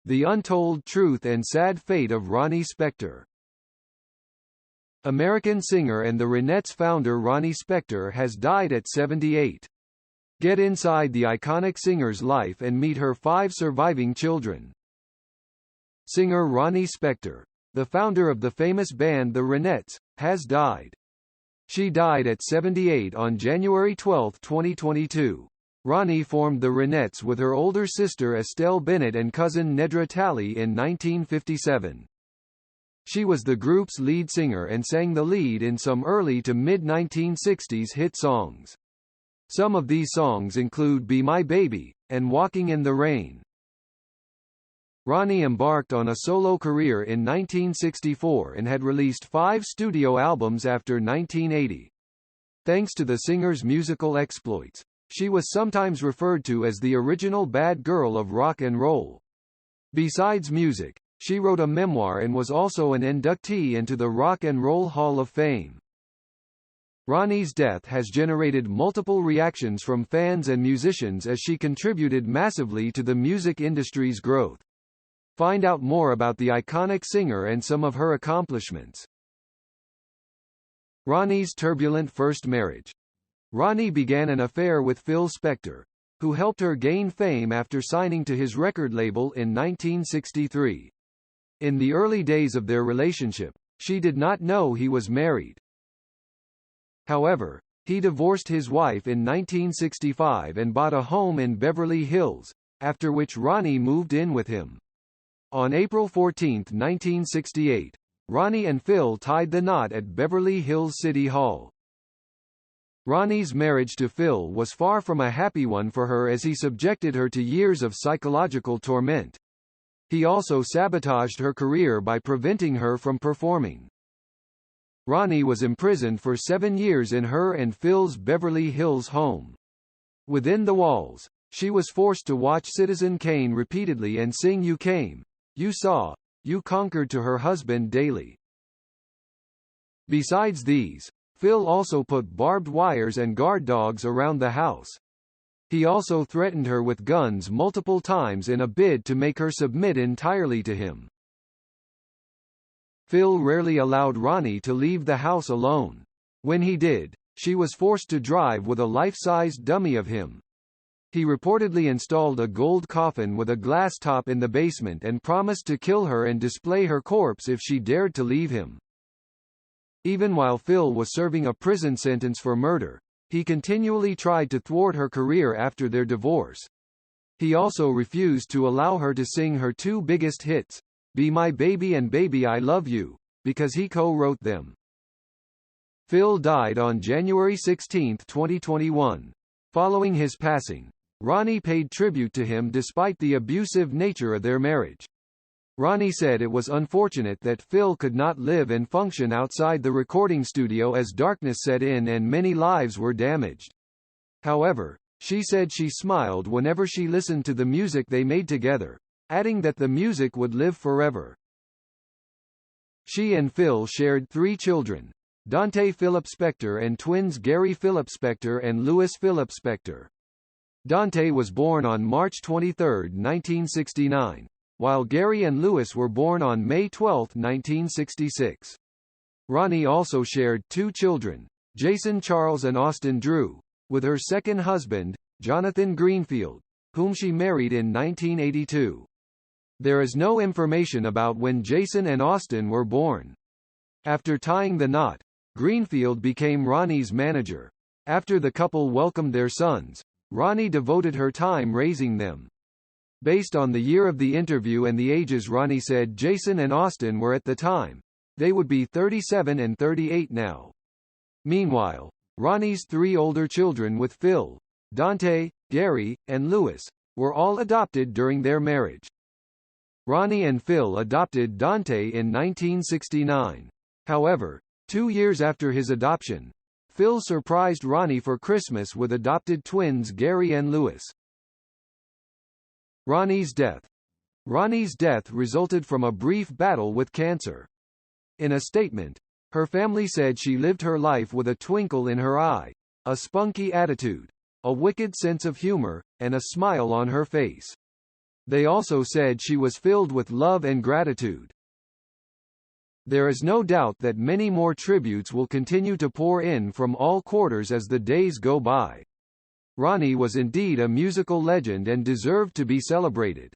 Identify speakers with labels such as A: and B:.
A: The Untold Truth and Sad Fate of Ronnie Spector. American singer and the Ronettes founder Ronnie Spector has died at 78. Get inside the iconic singer's life and meet her 5 surviving children. Singer Ronnie Spector, the founder of the famous band the Ronettes, has died. She died at 78 on January 12, 2022. Ronnie formed the Ronettes with her older sister Estelle Bennett and cousin Nedra Talley in 1957. She was the group's lead singer and sang the lead in some early to mid-1960s hit songs. Some of these songs include Be My Baby, and Walking in the Rain. Ronnie embarked on a solo career in 1964 and had released 5 studio albums after 1980. Thanks to the singer's musical exploits, she was sometimes referred to as the original bad girl of rock and roll. Besides music, she wrote a memoir and was also an inductee into the Rock and Roll Hall of Fame. Ronnie's death has generated multiple reactions from fans and musicians as she contributed massively to the music industry's growth. Find out more about the iconic singer and some of her accomplishments. Ronnie's turbulent first marriage. Ronnie began an affair with Phil Spector, who helped her gain fame after signing to his record label in 1963. In the early days of their relationship, she did not know he was married. However, he divorced his wife in 1965 and bought a home in Beverly Hills, after which Ronnie moved in with him. On April 14, 1968, Ronnie and Phil tied the knot at Beverly Hills City Hall. Ronnie's marriage to Phil was far from a happy one for her as he subjected her to years of psychological torment. He also sabotaged her career by preventing her from performing. Ronnie was imprisoned for 7 years in her and Phil's Beverly Hills home. Within the walls, she was forced to watch Citizen Kane repeatedly and sing You Came, You Saw, You Conquered to her husband daily. Besides these, Phil also put barbed wires and guard dogs around the house. He also threatened her with guns multiple times in a bid to make her submit entirely to him. Phil rarely allowed Ronnie to leave the house alone. When he did, she was forced to drive with a life-sized dummy of him. He reportedly installed a gold coffin with a glass top in the basement and promised to kill her and display her corpse if she dared to leave him. Even while Phil was serving a prison sentence for murder, he continually tried to thwart her career after their divorce. He also refused to allow her to sing her 2 biggest hits, Be My Baby and Baby I Love You, because he co-wrote them. Phil died on January 16, 2021. Following his passing, Ronnie paid tribute to him despite the abusive nature of their marriage. Ronnie said it was unfortunate that Phil could not live and function outside the recording studio as darkness set in and many lives were damaged. However, she said she smiled whenever she listened to the music they made together, adding that the music would live forever. She and Phil shared 3 children, Dante Philip Spector and twins Gary Philip Spector and Louis Philip Spector. Dante was born on March 23, 1969. While Gary and Louis were born on May 12, 1966. Ronnie also shared 2 children, Jason Charles and Austin Drew, with her second husband, Jonathan Greenfield, whom she married in 1982. There is no information about when Jason and Austin were born. After tying the knot, Greenfield became Ronnie's manager. After the couple welcomed their sons, Ronnie devoted her time raising them. Based on the year of the interview and the ages Ronnie said Jason and Austin were at the time, they would be 37 and 38 now. Meanwhile, Ronnie's 3 older children with Phil, Dante, Gary, and Louis, were all adopted during their marriage. Ronnie and Phil adopted Dante in 1969. However, 2 years after his adoption, Phil surprised Ronnie for Christmas with adopted twins Gary and Louis. Ronnie's death. Ronnie's death resulted from a brief battle with cancer. In a statement, her family said she lived her life with a twinkle in her eye, a spunky attitude, a wicked sense of humor, and a smile on her face. They also said she was filled with love and gratitude. There is no doubt that many more tributes will continue to pour in from all quarters as the days go by. Ronnie was indeed a musical legend and deserved to be celebrated.